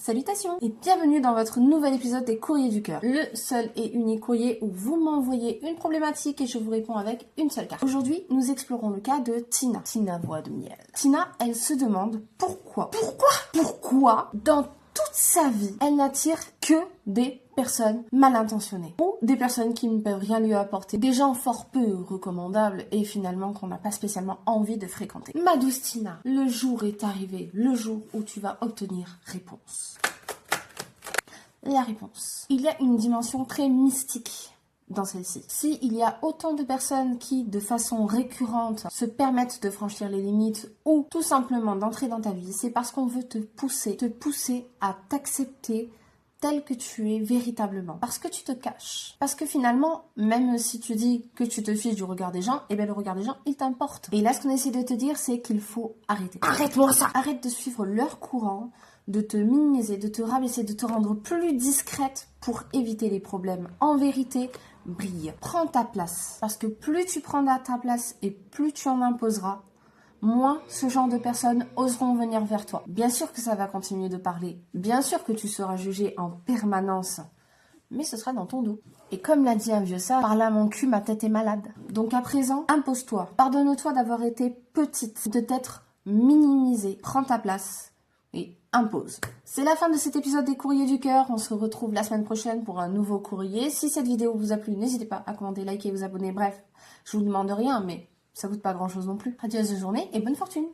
Salutations et bienvenue dans votre nouvel épisode des Courriers du Cœur, le seul et unique courrier où vous m'envoyez une problématique et je vous réponds avec une seule carte. Aujourd'hui, nous explorons le cas de Tina. Tina voix de miel. Tina, elle se demande pourquoi dans toute sa vie, elle n'attire que des personnes mal intentionnées ou des personnes qui ne peuvent rien lui apporter, des gens fort peu recommandables et finalement qu'on n'a pas spécialement envie de fréquenter. Ma douce Tina, le jour est arrivé, le jour où tu vas obtenir réponse. La réponse. Il y a une dimension très mystique dans celle-ci. Si il y a autant de personnes qui, de façon récurrente, se permettent de franchir les limites ou tout simplement d'entrer dans ta vie, c'est parce qu'on veut te pousser à t'accepter tel que tu es véritablement. Parce que tu te caches. Parce que finalement, même si tu dis que tu te fiches du regard des gens, eh bien le regard des gens, il t'importe. Et là, ce qu'on essaie de te dire, c'est qu'il faut arrêter. Arrête-moi ça! Arrête de suivre leur courant, de te minimiser, de te rabaisser, de te rendre plus discrète pour éviter les problèmes. En vérité, brille. Prends ta place. Parce que plus tu prendras ta place et plus tu en imposeras, moins ce genre de personnes oseront venir vers toi. Bien sûr que ça va continuer de parler. Bien sûr que tu seras jugé en permanence. Mais ce sera dans ton dos. Et comme l'a dit un vieux sage, par là mon cul, ma tête est malade. Donc à présent, impose-toi. Pardonne-toi d'avoir été petite, de t'être minimisée. Prends ta place et impose. C'est la fin de cet épisode des Courriers du Cœur. On se retrouve la semaine prochaine pour un nouveau courrier. Si cette vidéo vous a plu, n'hésitez pas à commenter, liker, vous abonner. Bref, je vous demande rien, mais ça coûte pas grand chose non plus. Adieuse journée et bonne fortune.